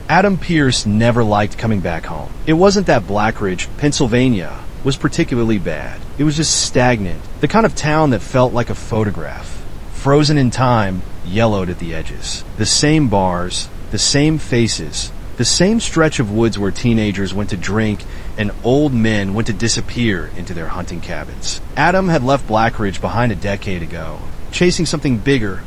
Adam Pierce never liked coming back home. It wasn't that Blackridge, Pennsylvania, was particularly bad. It was just stagnant, the kind of town that felt like a photograph, frozen in time, yellowed at the edges. The same bars, the same faces, the same stretch of woods where teenagers went to drink and old men went to disappear into their hunting cabins. Adam had left Blackridge behind a decade ago, chasing something bigger,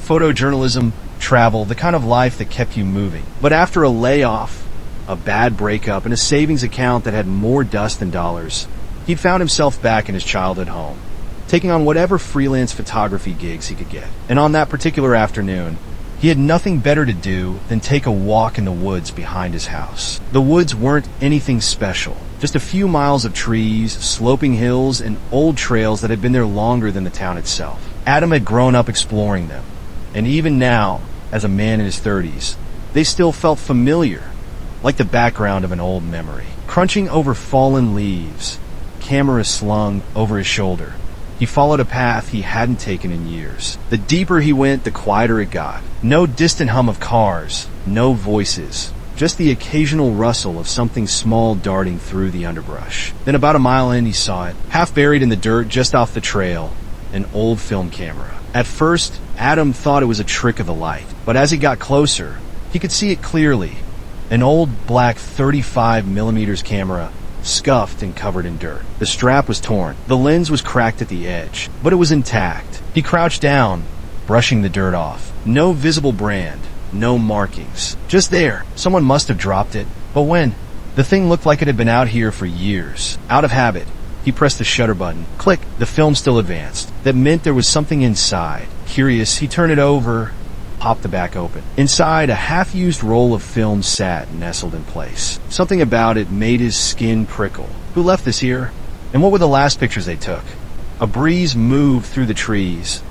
photojournalism, travel, the kind of life that kept you moving. But after a layoff, a bad breakup, and a savings account that had more dust than dollars, he'd found himself back in his childhood home, taking on whatever freelance photography gigs he could get. And on that particular afternoon, he had nothing better to do than take a walk in the woods behind his house. The woods weren't anything special, just a few miles of trees, sloping hills, and old trails that had been there longer than the town itself. Adam had grown up exploring them, and even now, as a man in his 30s, they still felt familiar, like the background of an old memory. Crunching over fallen leaves, camera slung over his shoulder, he followed a path he hadn't taken in years. The deeper he went, the quieter it got. No distant hum of cars, no voices, just the occasional rustle of something small darting through the underbrush. Then about a mile in, he saw it, half buried in the dirt just off the trail, an old film camera. At first, Adam thought it was a trick of the light, but as he got closer, he could see it clearly. An old black 35mm camera, scuffed and covered in dirt. The strap was torn. The lens was cracked at the edge, but it was intact. He crouched down, brushing the dirt off. No visible brand, no markings. Just there. Someone must have dropped it. But when? The thing looked like it had been out here for years. Out of habit, he pressed the shutter button. Click. The film still advanced. That meant there was something inside. Curious, he turned it over, popped the back open. Inside, a half-used roll of film sat nestled in place. Something about it made his skin prickle. Who left this here? And what were the last pictures they took? A breeze moved through the trees,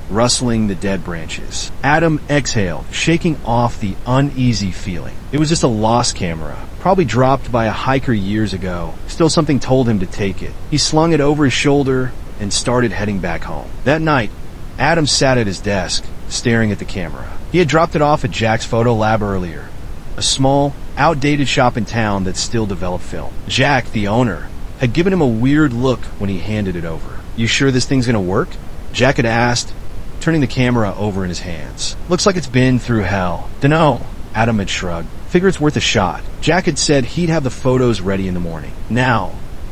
rustling the dead branches. Adam exhaled, shaking off the uneasy feeling. It was just a lost camera, probably dropped by a hiker years ago. Still, something told him to take it. He slung it over his shoulder and started heading back home. That night, Adam sat at his desk, staring at the camera. He had dropped it off at Jack's photo lab earlier, a small, outdated shop in town that still developed film. Jack, the owner, had given him a weird look when he handed it over. "You sure this thing's gonna work?" Jack had asked, turning the camera over in his hands. "Looks like it's been through hell." "Dunno," Adam had shrugged. "Figure it's worth a shot." Jack had said he'd have the photos ready in the morning. Now,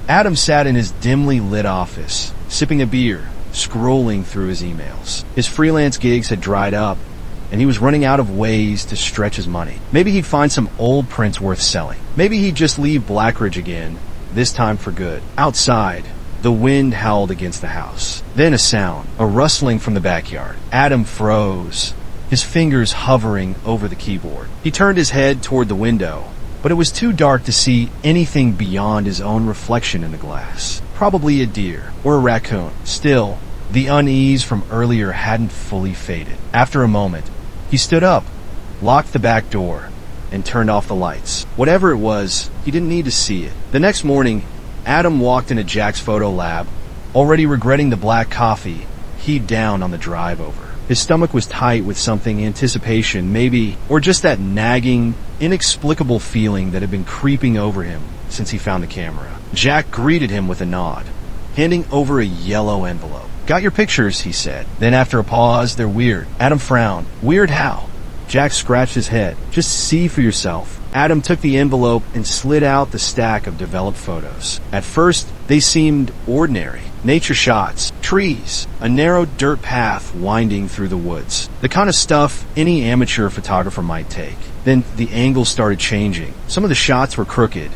Adam sat in his dimly lit office, sipping a beer, scrolling through his emails. His freelance gigs had dried up, and he was running out of ways to stretch his money. Maybe he'd find some old prints worth selling. Maybe he'd just leave Blackridge again, this time for good. Outside, the wind howled against the house. Then a sound, a rustling from the backyard. Adam froze, his fingers hovering over the keyboard. He turned his head toward the window, but it was too dark to see anything beyond his own reflection in the glass. Probably a deer or a raccoon. Still, the unease from earlier hadn't fully faded. After a moment, he stood up, locked the back door, and turned off the lights. Whatever it was, he didn't need to see it. The next morning, Adam walked into Jack's photo lab, already regretting the black coffee he'd downed on the drive over. His stomach was tight with something, anticipation, maybe, or just that nagging, inexplicable feeling that had been creeping over him since he found the camera. Jack greeted him with a nod, handing over a yellow envelope. "Got your pictures," he said. Then after a pause, "They're weird." Adam frowned. "Weird how?" Jack scratched his head. "Just see for yourself." Adam took the envelope and slid out the stack of developed photos. At first, they seemed ordinary. Nature shots, trees, a narrow dirt path winding through the woods. The kind of stuff any amateur photographer might take. Then the angles started changing. Some of the shots were crooked,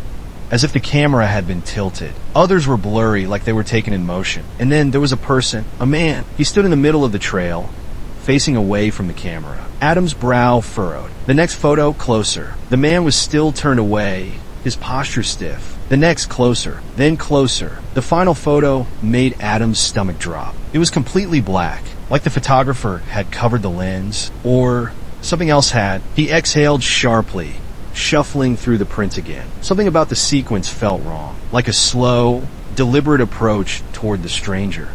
as if the camera had been tilted. Others were blurry, like they were taken in motion. And then there was a person, a man. He stood in the middle of the trail, facing away from the camera. Adam's brow furrowed. The next photo, closer. The man was still turned away, his posture stiff. The next, closer, then closer. The final photo made Adam's stomach drop. It was completely black, like the photographer had covered the lens, or something else had. He exhaled sharply, shuffling through the print again. Something about the sequence felt wrong, like a slow, deliberate approach toward the stranger,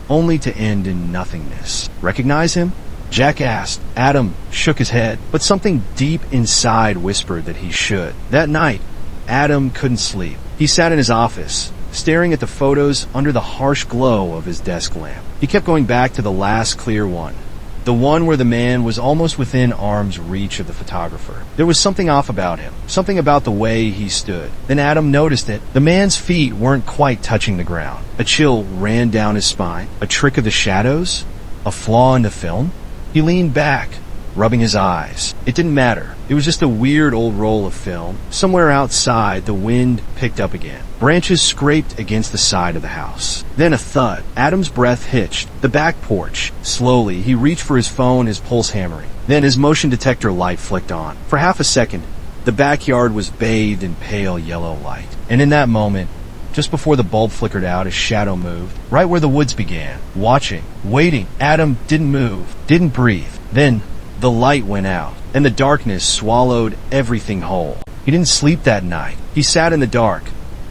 only to end in nothingness. Recognize him? Jack asked. Adam shook his head, but something deep inside whispered that he should. That night, Adam couldn't sleep. He sat in his office, staring at the photos under the harsh glow of his desk lamp. He kept going back to the last clear one, the one where the man was almost within arm's reach of the photographer. There was something off about him, something about the way he stood. Then Adam noticed it. The man's feet weren't quite touching the ground. A chill ran down his spine. A trick of the shadows? A flaw in the film? He leaned back, rubbing his eyes. It didn't matter. It was just a weird old roll of film. Somewhere outside, the wind picked up again. Branches scraped against the side of the house. Then a thud. Adam's breath hitched. The back porch. Slowly, he reached for his phone, his pulse hammering. Then his motion detector light flicked on. For half a second, the backyard was bathed in pale yellow light. And in that moment, just before the bulb flickered out, his shadow moved, right where the woods began. Watching, waiting. Adam didn't move, didn't breathe. Then the light went out, and the darkness swallowed everything whole. He didn't sleep that night. He sat in the dark,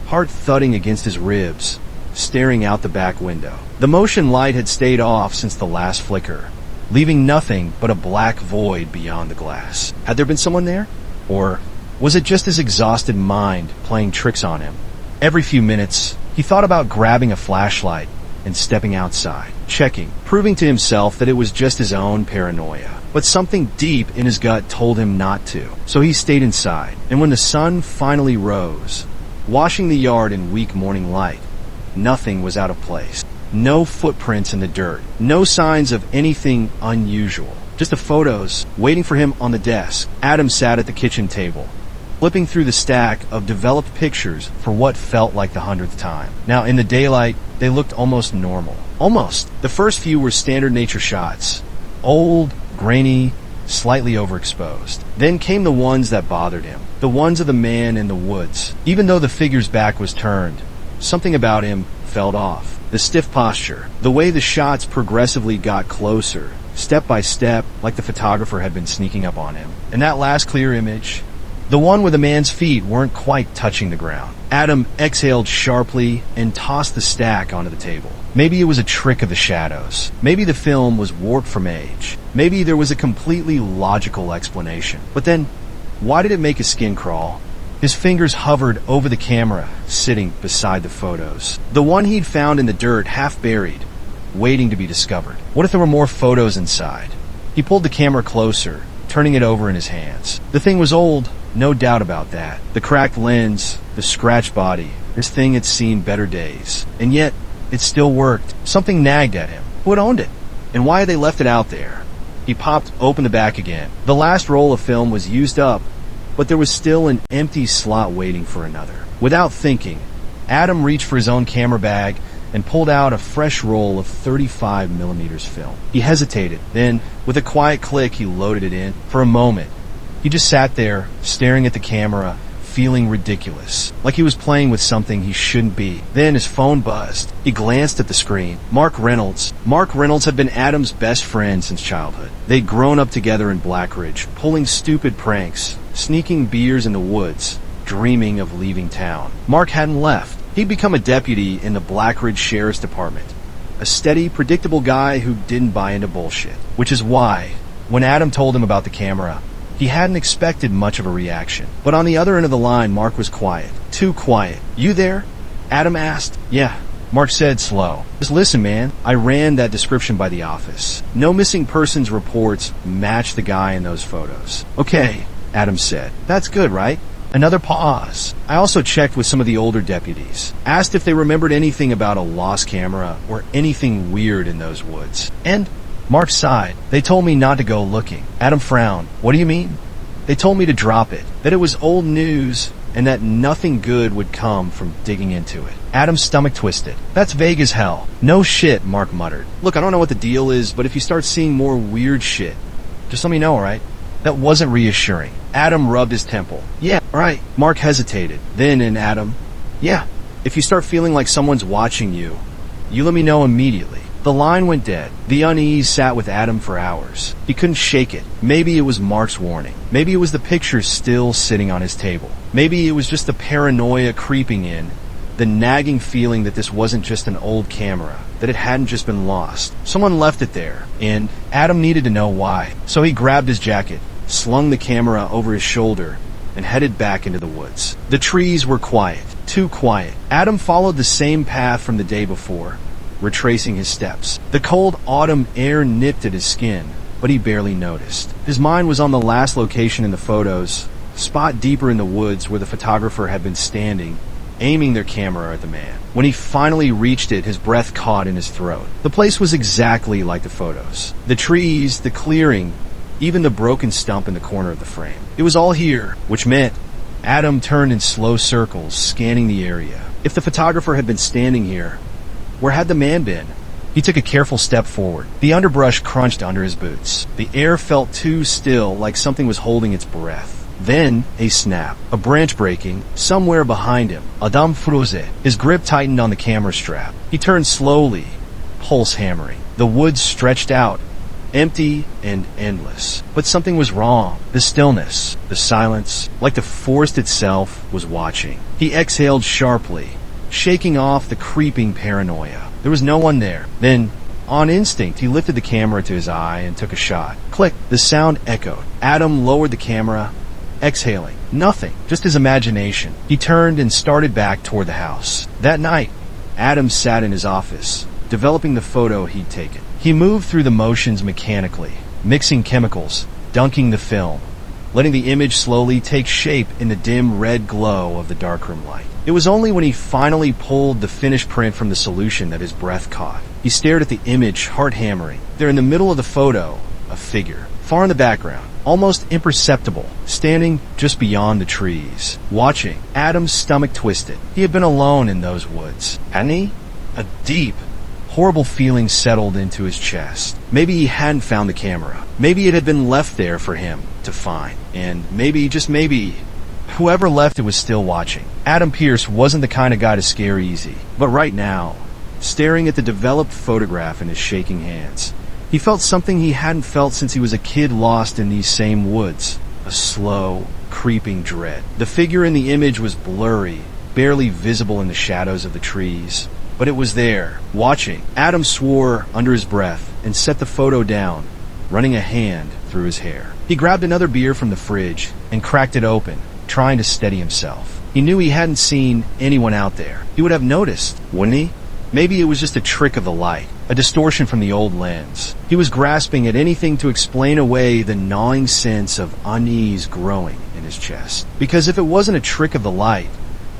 heart thudding against his ribs, staring out the back window. The motion light had stayed off since the last flicker, leaving nothing but a black void beyond the glass. Had there been someone there? Or was it just his exhausted mind playing tricks on him? Every few minutes, he thought about grabbing a flashlight and stepping outside, checking, proving to himself that it was just his own paranoia. But something deep in his gut told him not to. So he stayed inside. And when the sun finally rose, washing the yard in weak morning light, nothing was out of place. No footprints in the dirt. No signs of anything unusual. Just the photos waiting for him on the desk. Adam sat at the kitchen table, flipping through the stack of developed pictures for what felt like the 100th time. Now, in the daylight, they looked almost normal. Almost. The first few were standard nature shots. Old, grainy, slightly overexposed. Then came the ones that bothered him. The ones of the man in the woods. Even though the figure's back was turned, something about him felt off. The stiff posture. The way the shots progressively got closer, step by step, like the photographer had been sneaking up on him. And that last clear image, the one where the man's feet weren't quite touching the ground. Adam exhaled sharply and tossed the stack onto the table. Maybe it was a trick of the shadows. Maybe the film was warped from age. Maybe there was a completely logical explanation. But then, why did it make his skin crawl? His fingers hovered over the camera, sitting beside the photos. The one he'd found in the dirt, half buried, waiting to be discovered. What if there were more photos inside? He pulled the camera closer, turning it over in his hands. The thing was old, no doubt about that. The cracked lens, the scratched body. This thing had seen better days. And yet, it still worked. Something nagged at him. Who had owned it? And why had they left it out there? He popped open the back again. The last roll of film was used up, but there was still an empty slot waiting for another. Without thinking, Adam reached for his own camera bag and pulled out a fresh roll of 35mm film. He hesitated. Then, with a quiet click, he loaded it in. For a moment, he just sat there, staring at the camera, feeling ridiculous, like he was playing with something he shouldn't be. Then his phone buzzed. He glanced at the screen. Mark Reynolds. Mark Reynolds had been Adam's best friend since childhood. They'd grown up together in Blackridge, pulling stupid pranks, sneaking beers in the woods, dreaming of leaving town. Mark hadn't left. He'd become a deputy in the Blackridge Sheriff's Department. A steady, predictable guy who didn't buy into bullshit. Which is why, when Adam told him about the camera, he hadn't expected much of a reaction. But on the other end of the line, Mark was quiet. Too quiet. "You there?" Adam asked. "Yeah," Mark said, slow. "Just listen, man. I ran that description by the office. No missing persons reports match the guy in those photos." "Okay," Adam said. "That's good, right?" Another pause. "I also checked with some of the older deputies. Asked if they remembered anything about a lost camera or anything weird in those woods. And..." Mark sighed. "They told me not to go looking." Adam frowned. "What do you mean?" "They told me to drop it. That it was old news and that nothing good would come from digging into it." Adam's stomach twisted. "That's vague as hell." "No shit," Mark muttered. "Look, I don't know what the deal is, but if you start seeing more weird shit, just let me know, alright?" That wasn't reassuring. Adam rubbed his temple. "Yeah, right." Mark hesitated. Then in Adam, "Yeah, if you start feeling like someone's watching you, you let me know immediately." The line went dead. The unease sat with Adam for hours. He couldn't shake it. Maybe it was Mark's warning. Maybe it was the pictures still sitting on his table. Maybe it was just the paranoia creeping in the nagging feeling that this wasn't just an old camera, that it hadn't just been lost. Someone left it there, and Adam needed to know why. So he grabbed his jacket, slung the camera over his shoulder, and headed back into the woods. The trees were quiet, too quiet. Adam followed the same path from the day before, retracing his steps. The cold autumn air nipped at his skin, but he barely noticed. His mind was on the last location in the photos, a spot deeper in the woods where the photographer had been standing, aiming their camera at the man. When he finally reached it, his breath caught in his throat. The place was exactly like the photos. The trees, the clearing, even the broken stump in the corner of the frame. It was all here, which meant Adam turned in slow circles, scanning the area. If the photographer had been standing here, where had the man been? He took a careful step forward. The underbrush crunched under his boots. The air felt too still, like something was holding its breath. Then, a snap. A branch breaking, somewhere behind him. Adam froze. His grip tightened on the camera strap. He turned slowly, pulse hammering. The woods stretched out, empty and endless. But something was wrong. The stillness, the silence, like the forest itself was watching. He exhaled sharply, shaking off the creeping paranoia. There was no one there. Then, on instinct, he lifted the camera to his eye and took a shot. Click. The sound echoed. Adam lowered the camera, exhaling. Nothing. Just his imagination. He turned and started back toward the house. That night, Adam sat in his office, developing the photo he'd taken. He moved through the motions mechanically, mixing chemicals, dunking the film, letting the image slowly take shape in the dim red glow of the darkroom light. It was only when he finally pulled the finished print from the solution that his breath caught. He stared at the image, heart hammering. There in the middle of the photo, a figure, far in the background, almost imperceptible, standing just beyond the trees, watching. Adam's stomach twisted. He had been alone in those woods, hadn't he? A deep, horrible feeling settled into his chest. Maybe he hadn't found the camera. Maybe it had been left there for him to find. And maybe, just maybe, whoever left it was still watching. Adam Pierce wasn't the kind of guy to scare easy. But right now, staring at the developed photograph in his shaking hands, he felt something he hadn't felt since he was a kid lost in these same woods. A slow, creeping dread. The figure in the image was blurry, barely visible in the shadows of the trees. But it was there, watching. Adam swore under his breath and set the photo down, running a hand through his hair. He grabbed another beer from the fridge and cracked it open, trying to steady himself. He knew he hadn't seen anyone out there. He would have noticed, wouldn't he? Maybe it was just a trick of the light, a distortion from the old lens. He was grasping at anything to explain away the gnawing sense of unease growing in his chest. Because if it wasn't a trick of the light,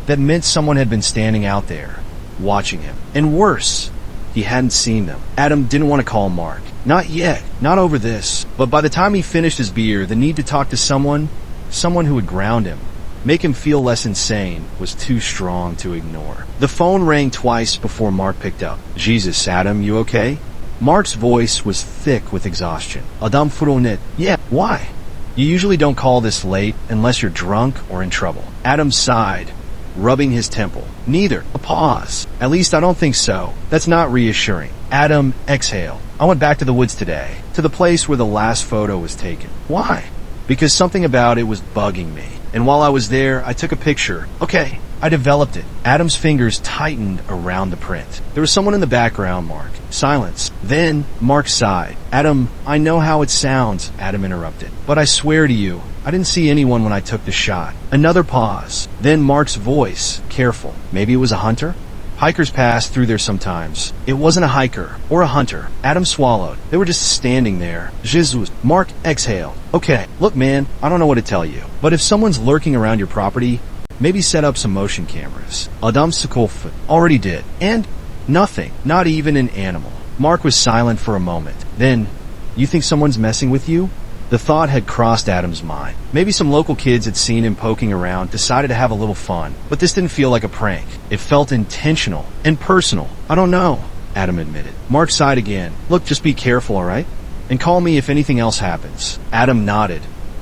that meant someone had been standing out there, watching him. And worse, he hadn't seen them. Adam didn't want to call Mark. Not yet. Not over this. But by the time he finished his beer, the need to talk to someone who would ground him, make him feel less insane, was too strong to ignore. The phone rang twice before Mark picked up. Jesus, Adam, you okay? Mark's voice was thick with exhaustion. Adam furonit. Yeah, why? You usually don't call this late unless you're drunk or in trouble. Adam sighed, rubbing his temple. Neither. A pause. At least I don't think so. That's not reassuring. Adam exhaled. I went back to the woods today, to the place where the last photo was taken. Why? Because something about it was bugging me. And while I was there, I took a picture. Okay, I developed it. Adam's fingers tightened around the print. There was someone in the background, Mark. Silence. Then, Mark sighed. Adam, I know how it sounds, Adam interrupted. But I swear to you, I didn't see anyone when I took the shot. Another pause. Then Mark's voice, careful. Maybe it was a hunter? Hikers pass through there sometimes. It wasn't a hiker or a hunter. Adam swallowed. They were just standing there. Jesus. Mark exhaled. Okay, look man, I don't know what to tell you. But if someone's lurking around your property, maybe set up some motion cameras. Adam Sokolf already did. And nothing. Not even an animal. Mark was silent for a moment. Then, you think someone's messing with you? The thought had crossed Adam's mind. Maybe some local kids had seen him poking around, decided to have a little fun. But this didn't feel like a prank. It felt intentional and personal. I don't know, Adam admitted. Mark sighed again. Look, just be careful, all right? And call me if anything else happens. Adam nodded,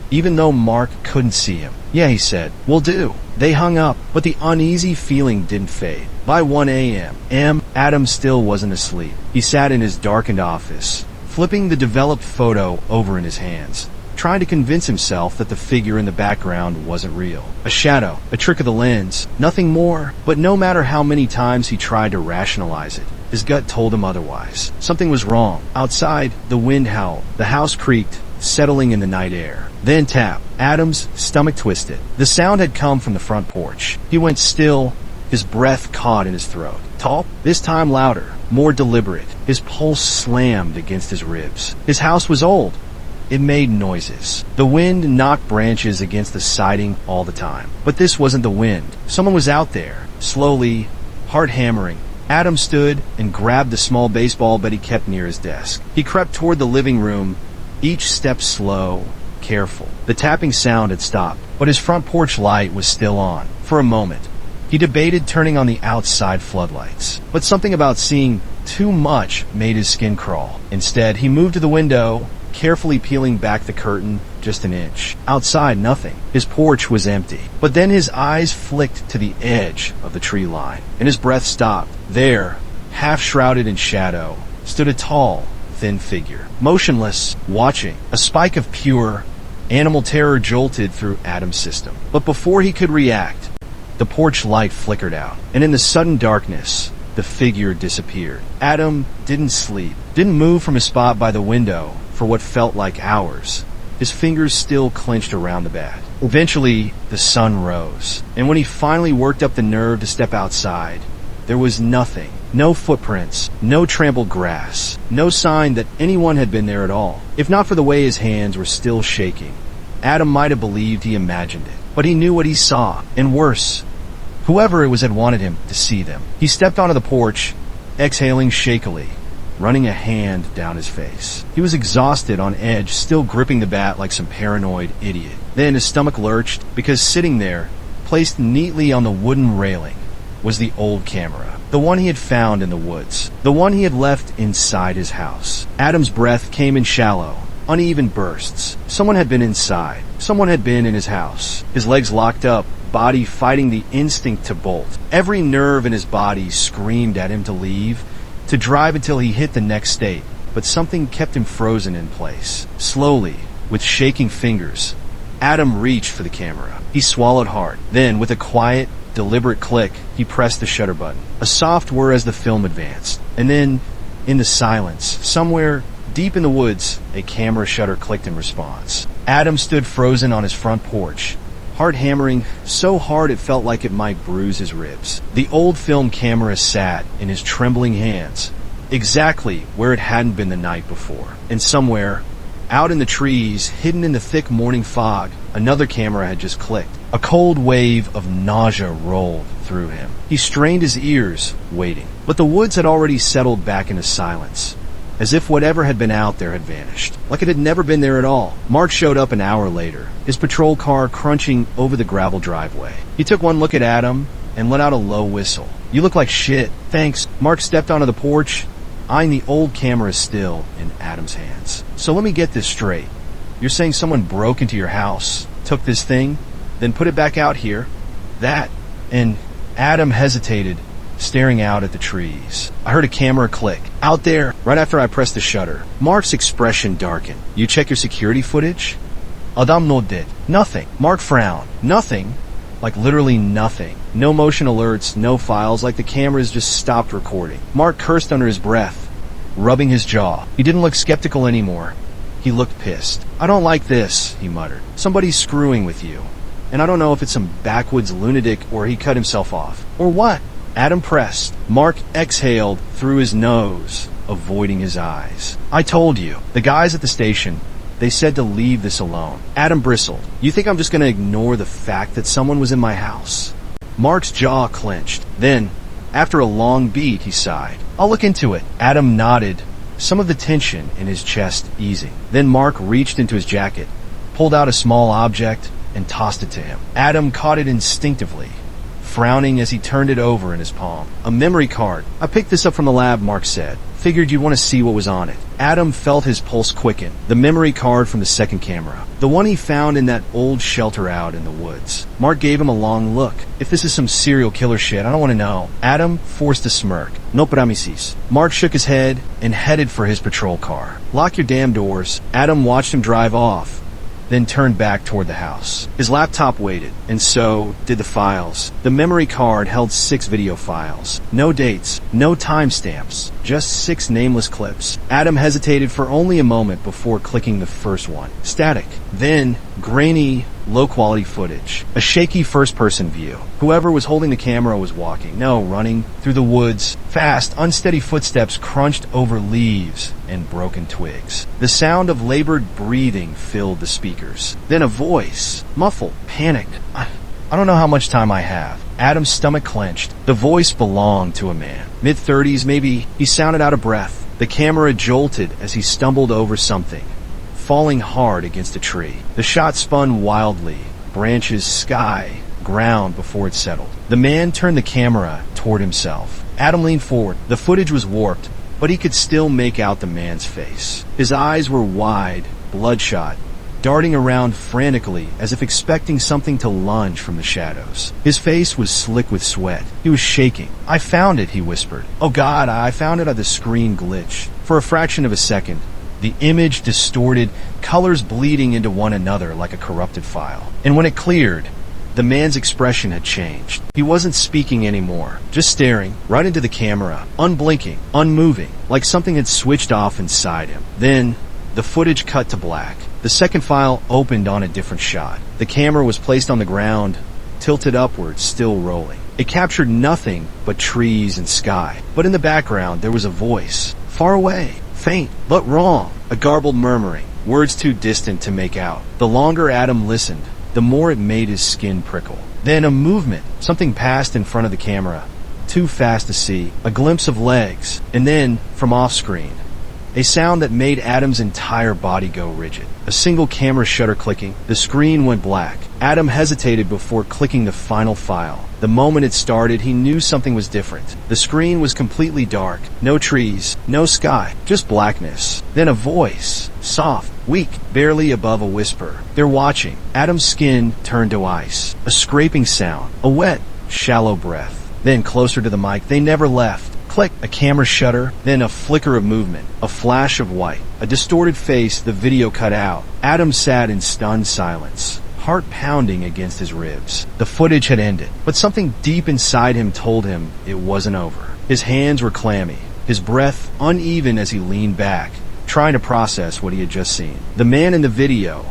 even though Mark couldn't see him. Yeah, he said. Will do. They hung up, but the uneasy feeling didn't fade. By 1 a.m., Adam still wasn't asleep. He sat in his darkened office, flipping the developed photo over in his hands, trying to convince himself that the figure in the background wasn't real. A shadow, a trick of the lens, nothing more. But no matter how many times he tried to rationalize it, his gut told him otherwise. Something was wrong. Outside, the wind howled. The house creaked, settling in the night air. Then tap. Adam's stomach twisted. The sound had come from the front porch. He went still, his breath caught in his throat. Tall, this time louder, more deliberate. His pulse slammed against his ribs. His house was old. It made noises. The wind knocked branches against the siding all the time. But this wasn't the wind. Someone was out there, slowly, heart hammering. Adam stood and grabbed the small baseball bat he kept near his desk. He crept toward the living room, each step slow, careful. The tapping sound had stopped, but his front porch light was still on. For a moment, he debated turning on the outside floodlights. But something about seeing too much made his skin crawl. Instead, he moved to the window, carefully peeling back the curtain just an inch. Outside, nothing. His porch was empty. But then his eyes flicked to the edge of the tree line, and his breath stopped. There, half shrouded in shadow, stood a tall, thin figure, motionless, watching. A spike of pure, animal terror jolted through Adam's system. But before he could react, the porch light flickered out, and in the sudden darkness, the figure disappeared. Adam didn't sleep, didn't move from his spot by the window for what felt like hours. His fingers still clenched around the bat. Eventually, the sun rose, and when he finally worked up the nerve to step outside, there was nothing. No footprints, no trampled grass, no sign that anyone had been there at all. If not for the way his hands were still shaking, Adam might have believed he imagined it. But he knew what he saw, and worse, whoever it was had wanted him to see them. He stepped onto the porch, exhaling shakily, running a hand down his face. He was exhausted, on edge, still gripping the bat like some paranoid idiot. Then his stomach lurched, because sitting there, placed neatly on the wooden railing, was the old camera. The one he had found in the woods. The one he had left inside his house. Adam's breath came in shallow, uneven bursts. Someone had been inside. Someone had been in his house. His legs locked up, body fighting the instinct to bolt. Every nerve in his body screamed at him to leave, to drive until he hit the next state. But something kept him frozen in place. Slowly, with shaking fingers, Adam reached for the camera. He swallowed hard. Then, with a quiet, deliberate click, he pressed the shutter button. A soft whir as the film advanced. And then, in the silence, somewhere deep in the woods, a camera shutter clicked in response. Adam stood frozen on his front porch, heart hammering so hard it felt like it might bruise his ribs. The old film camera sat in his trembling hands, exactly where it hadn't been the night before. And somewhere, out in the trees, hidden in the thick morning fog, another camera had just clicked. A cold wave of nausea rolled through him. He strained his ears, waiting. But the woods had already settled back into silence, as if whatever had been out there had vanished, like it had never been there at all. Mark showed up an hour later, his patrol car crunching over the gravel driveway. He took one look at Adam and let out a low whistle. "You look like shit." "Thanks." Mark stepped onto the porch, eyeing the old camera still in Adam's hands. "So let me get this straight. You're saying someone broke into your house, took this thing, then put it back out here? That..." And Adam hesitated, staring out at the trees. I heard a camera click. Out there, right after I pressed the shutter. Mark's expression darkened. "You check your security footage?" Adam nodded. "Nothing." Mark frowned. "Nothing?" Like literally nothing. No motion alerts, no files, like the cameras just stopped recording. Mark cursed under his breath, rubbing his jaw. He didn't look skeptical anymore. He looked pissed. "I don't like this," he muttered. "Somebody's screwing with you. And I don't know if it's some backwoods lunatic or he cut himself off. Or what?" Adam pressed. Mark exhaled through his nose, avoiding his eyes. "I told you. The guys at the station, they said to leave this alone." Adam bristled. "You think I'm just going to ignore the fact that someone was in my house?" Mark's jaw clenched. Then, after a long beat, he sighed. "I'll look into it." Adam nodded, some of the tension in his chest easing. Then Mark reached into his jacket, pulled out a small object, and tossed it to him. Adam caught it instinctively, frowning as he turned it over in his palm. "A memory card. I picked this up from the lab," Mark said. "Figured you'd want to see what was on it." Adam felt his pulse quicken. The memory card from the second camera. The one he found in that old shelter out in the woods. Mark gave him a long look. "If this is some serial killer shit, I don't want to know." Adam forced a smirk. "No promises." Mark shook his head and headed for his patrol car. "Lock your damn doors." Adam watched him drive off, then turned back toward the house. His laptop waited, and so did the files. The memory card held 6 video files. No dates, no timestamps, just 6 nameless clips. Adam hesitated for only a moment before clicking the first one. Static. Then, grainy, low-quality footage. A shaky first-person view. Whoever was holding the camera was walking, no, running, through the woods. Fast, unsteady footsteps crunched over leaves and broken twigs. The sound of labored breathing filled the speakers. Then a voice, muffled, panicked. I don't know how much time I have. Adam's stomach clenched. The voice belonged to a man. Mid-30s, maybe. He sounded out of breath. The camera jolted as he stumbled over something, falling hard against a tree. The shot spun wildly. Branches, sky, ground before it settled. The man turned the camera toward himself. Adam leaned forward. The footage was warped, but he could still make out the man's face. His eyes were wide, bloodshot, darting around frantically as if expecting something to lunge from the shadows. His face was slick with sweat. He was shaking. "I found it," he whispered. "Oh God, I found it." The screen glitched. For a fraction of a second, the image distorted, colors bleeding into one another like a corrupted file. And when it cleared, the man's expression had changed. He wasn't speaking anymore, just staring right into the camera, unblinking, unmoving, like something had switched off inside him. Then, the footage cut to black. The second file opened on a different shot. The camera was placed on the ground, tilted upward, still rolling. It captured nothing but trees and sky. But in the background, there was a voice, far away, faint, but wrong, a garbled murmuring, words too distant to make out. The longer Adam listened, the more it made his skin prickle. Then a movement, something passed in front of the camera, too fast to see, a glimpse of legs, and then, from off-screen, a sound that made Adam's entire body go rigid. A single camera shutter clicking, the screen went black. Adam hesitated before clicking the final file. The moment it started, he knew something was different. The screen was completely dark. No trees, no sky, just blackness. Then a voice, soft, weak, barely above a whisper. "They're watching." Adam's skin turned to ice. A scraping sound, a wet, shallow breath. Then closer to the mic, "They never left." Click, a camera shutter, then a flicker of movement, a flash of white, a distorted face. The video cut out. Adam sat in stunned silence, heart pounding against his ribs. The footage had ended, but something deep inside him told him it wasn't over. His hands were clammy, his breath uneven as he leaned back, trying to process what he had just seen. The man in the video,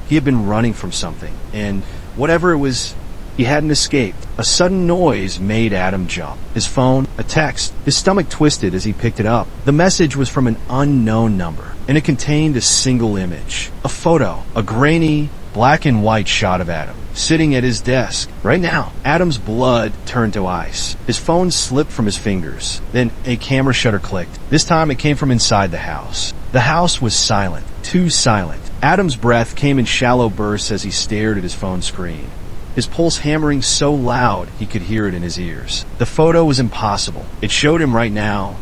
he had been running from something, and whatever it was, he hadn't escaped. A sudden noise made Adam jump. His phone, a text. His stomach twisted as he picked it up. The message was from an unknown number, and it contained a single image. A photo, a grainy, black and white shot of Adam, sitting at his desk. Right now, Adam's blood turned to ice. His phone slipped from his fingers. Then a camera shutter clicked. This time it came from inside the house. The house was silent, too silent. Adam's breath came in shallow bursts as he stared at his phone screen, his pulse hammering so loud he could hear it in his ears. The photo was impossible. It showed him right now,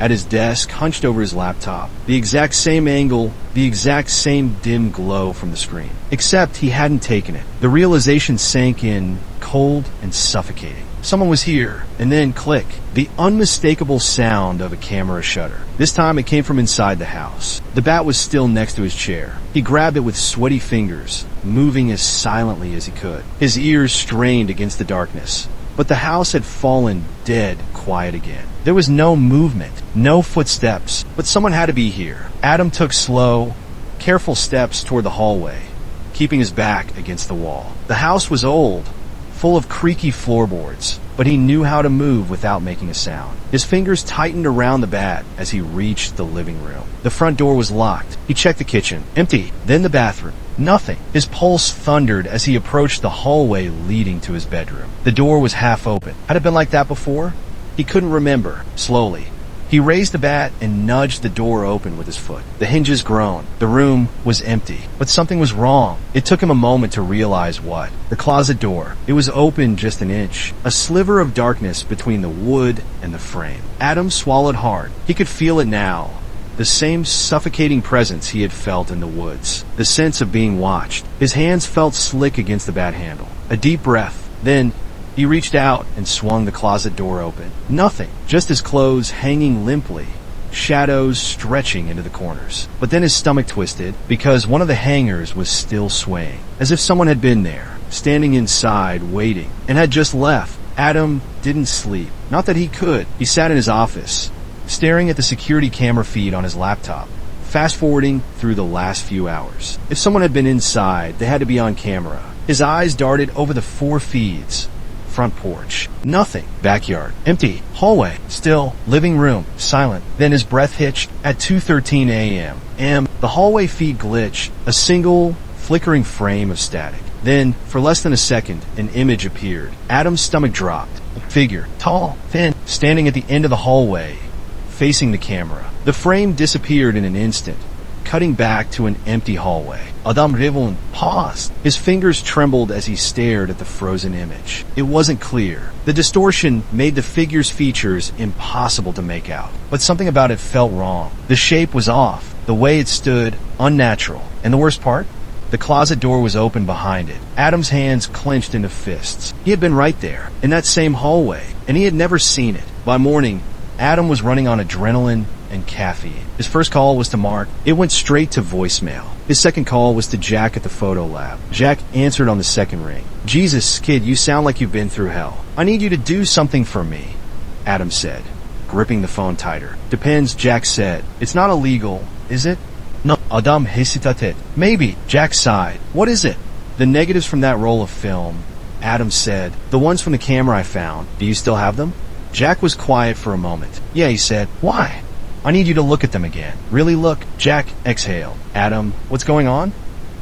at his desk, hunched over his laptop. The exact same angle, the exact same dim glow from the screen. Except he hadn't taken it. The realization sank in, cold and suffocating. Someone was here, and then click, the unmistakable sound of a camera shutter. This time it came from inside the house. The bat was still next to his chair. He grabbed it with sweaty fingers, moving as silently as he could. His ears strained against the darkness, but the house had fallen dead quiet again. There was no movement, no footsteps, but someone had to be here. Adam took slow, careful steps toward the hallway, keeping his back against the wall. The house was old, full of creaky floorboards, but he knew how to move without making a sound. His fingers tightened around the bat as he reached the living room. The front door was locked. He checked the kitchen. Empty. Then the bathroom. Nothing. His pulse thundered as he approached the hallway leading to his bedroom. The door was half open. Had it been like that before? He couldn't remember. Slowly, he raised the bat and nudged the door open with his foot. The hinges groaned. The room was empty, but something was wrong. It took him a moment to realize what. The closet door. It was open just an inch. A sliver of darkness between the wood and the frame. Adam swallowed hard. He could feel it now. The same suffocating presence he had felt in the woods. The sense of being watched. His hands felt slick against the bat handle. A deep breath. Then he reached out and swung the closet door open. Nothing, just his clothes hanging limply shadows stretching into the corners. But then his stomach twisted because one of the hangers was still swaying, as if someone had been there, standing inside, waiting, and had just left. Adam didn't sleep. Not that he could. He sat in his office, staring at the security camera feed on his laptop, fast-forwarding through the last few hours. If someone had been inside, they had to be on camera. His eyes darted over the 4 feeds. Front porch. Nothing. Backyard. Empty. Hallway. Still. Living room. Silent. Then his breath hitched at 2:13 a.m. The hallway feed glitched. A single, flickering frame of static. Then, for less than a second, an image appeared. Adam's stomach dropped. A figure. Tall. Thin. Standing at the end of the hallway, facing the camera. The frame disappeared in an instant, cutting back to an empty hallway. Adam Rivon paused. His fingers trembled as he stared at the frozen image. It wasn't clear. The distortion made the figure's features impossible to make out, but something about it felt wrong. The shape was off, the way it stood, unnatural. And the worst part? The closet door was open behind it. Adam's hands clenched into fists. He had been right there, in that same hallway, and he had never seen it. By morning, Adam was running on adrenaline and caffeine. His first call was to Mark. It went straight to voicemail. His second call was to Jack at the photo lab. Jack answered on the second ring. "Jesus, kid, you sound like you've been through hell. I need you to do something for me," Adam said, gripping the phone tighter. "Depends," Jack said. "It's not illegal, is it?" "No." Adam hesitated. "Maybe." Jack sighed. "What is it?" "The negatives from that roll of film," Adam said. "The ones from the camera I found. Do you still have them?" Jack was quiet for a moment. "Yeah," he said. "Why?" "I need you to look at them again." "Really look?" Jack exhaled. "Adam, what's going on?"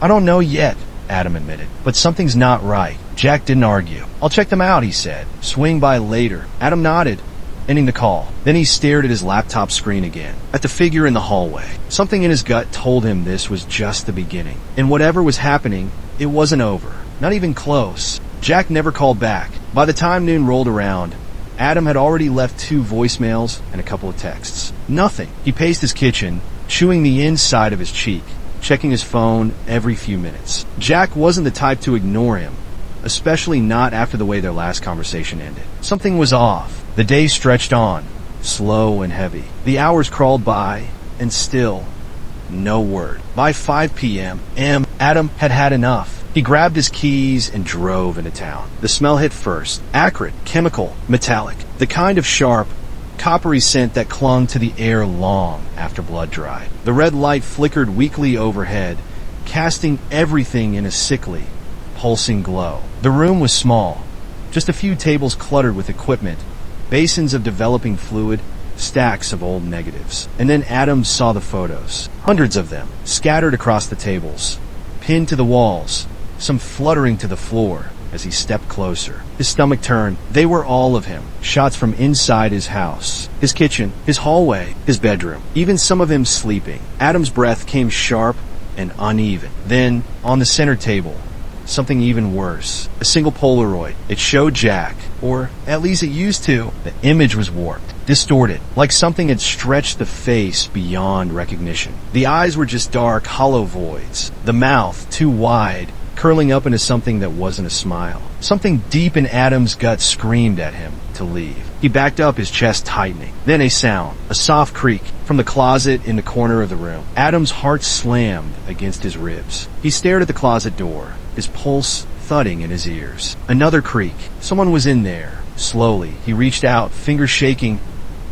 "I don't know yet," Adam admitted. "But something's not right." Jack didn't argue. "I'll check them out," he said. "Swing by later." Adam nodded, ending the call. Then he stared at his laptop screen again, at the figure in the hallway. Something in his gut told him this was just the beginning. And whatever was happening, it wasn't over. Not even close. Jack never called back. By the time noon rolled around, Adam had already left 2 voicemails and a couple of texts. Nothing. He paced his kitchen, chewing the inside of his cheek, checking his phone every few minutes. Jack wasn't the type to ignore him, especially not after the way their last conversation ended. Something was off. The day stretched on, slow and heavy. The hours crawled by, and still, no word. By 5 p.m., Adam had had enough. He grabbed his keys and drove into town. The smell hit first. Acrid, chemical, metallic. The kind of sharp, coppery scent that clung to the air long after blood dried. The red light flickered weakly overhead, casting everything in a sickly, pulsing glow. The room was small. Just a few tables cluttered with equipment, basins of developing fluid, stacks of old negatives. And then Adam saw the photos. Hundreds of them, scattered across the tables, pinned to the walls, some fluttering to the floor as he stepped closer. His stomach turned. They were all of him. Shots from inside his house, his kitchen, his hallway, his bedroom, even some of him sleeping. Adam's breath came sharp and uneven. Then, on the center table, something even worse. A single Polaroid. It showed Jack, or at least it used to. The image was warped, distorted, like something had stretched the face beyond recognition. The eyes were just dark, hollow voids. The mouth, too wide, curling up into something that wasn't a smile. Something deep in Adam's gut screamed at him to leave. He backed up, his chest tightening. Then a sound, a soft creak, from the closet in the corner of the room. Adam's heart slammed against his ribs. He stared at the closet door, his pulse thudding in his ears. Another creak. Someone was in there. Slowly, he reached out, fingers shaking,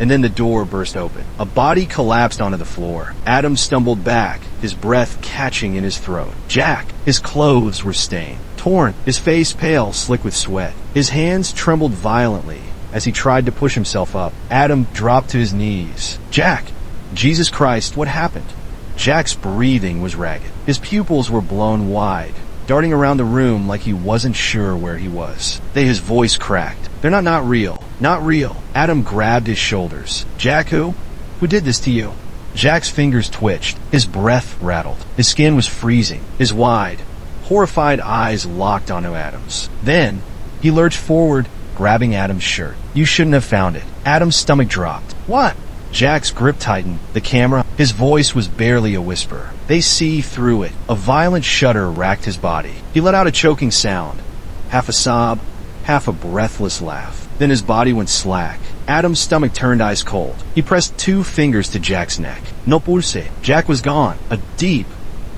and then the door burst open. A body collapsed onto the floor. Adam stumbled back, his breath catching in his throat. Jack. His clothes were stained, torn, his face pale, slick with sweat. His hands trembled violently as he tried to push himself up. Adam dropped to his knees. Jack! Jesus Christ, what happened? Jack's breathing was ragged. His pupils were blown wide, darting around the room like he wasn't sure where he was. Then his voice cracked. They're not real. Not real. Adam grabbed his shoulders. Jack who? Who did this to you? Jack's fingers twitched. His breath rattled. His skin was freezing. His wide, horrified eyes locked onto Adam's. Then, he lurched forward, grabbing Adam's shirt. You shouldn't have found it. Adam's stomach dropped. What? Jack's grip tightened. The camera, his voice was barely a whisper. They see through it. A violent shudder racked his body. He let out a choking sound. Half a sob, half a breathless laugh. Then his body went slack. Adam's stomach turned ice cold. He pressed 2 fingers to Jack's neck. No pulse. Jack was gone. A deep,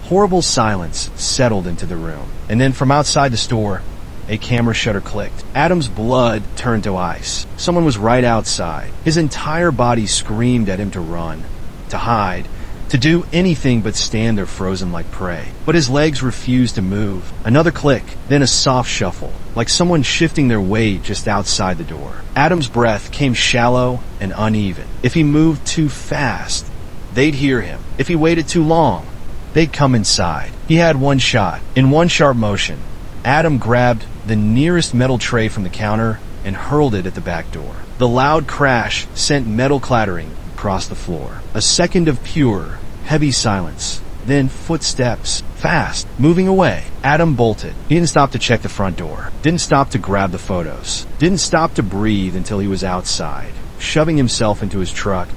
horrible silence settled into the room. And then from outside the store, a camera shutter clicked. Adam's blood turned to ice. Someone was right outside. His entire body screamed at him to run, to hide, to do anything but stand there frozen like prey. But his legs refused to move. Another click, then a soft shuffle, like someone shifting their weight just outside the door. Adam's breath came shallow and uneven. If he moved too fast, they'd hear him. If he waited too long, they'd come inside. He had one shot. In one sharp motion, Adam grabbed the nearest metal tray from the counter and hurled it at the back door. The loud crash sent metal clattering across the floor. A second of pure, heavy silence. Then footsteps, fast, moving away. Adam bolted. He didn't stop to check the front door. Didn't stop to grab the photos. Didn't stop to breathe until he was outside, shoving himself into his truck,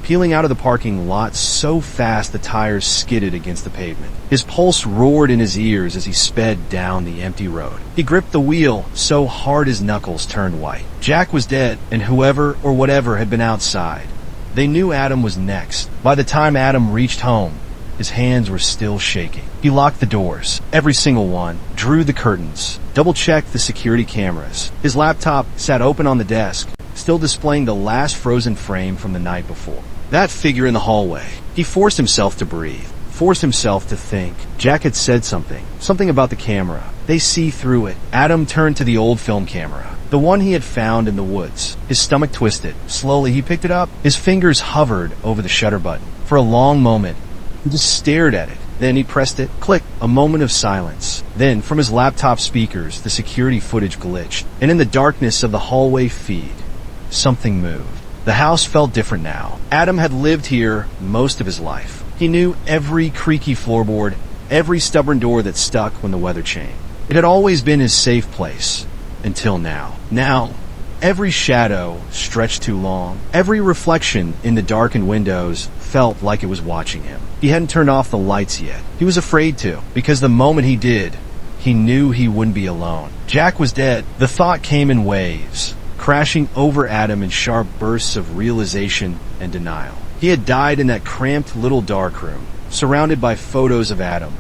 peeling out of the parking lot so fast the tires skidded against the pavement. His pulse roared in his ears as he sped down the empty road. He gripped the wheel so hard his knuckles turned white. Jack was dead, and whoever or whatever had been outside, they knew Adam was next. By the time Adam reached home, his hands were still shaking. He locked the doors, every single one, drew the curtains, double-checked the security cameras. His laptop sat open on the desk, still displaying the last frozen frame from the night before. That figure in the hallway. He forced himself to breathe, forced himself to think. Jack had said something about the camera. They see through it. Adam turned to the old film camera, the one he had found in the woods. His stomach twisted. Slowly he picked it up. His fingers hovered over the shutter button. For a long moment, he just stared at it. Then he pressed it. Click. A moment of silence. Then, from his laptop speakers, the security footage glitched. And in the darkness of the hallway feed, something moved. The house felt different now. Adam had lived here most of his life. He knew every creaky floorboard, every stubborn door that stuck when the weather changed. It had always been his safe place. Until now. Now, every shadow stretched too long. Every reflection in the darkened windows felt like it was watching him. He hadn't turned off the lights yet. He was afraid to, because the moment he did, he knew he wouldn't be alone. Jack was dead. The thought came in waves, crashing over Adam in sharp bursts of realization and denial. He had died in that cramped little darkroom, surrounded by photos of Adam,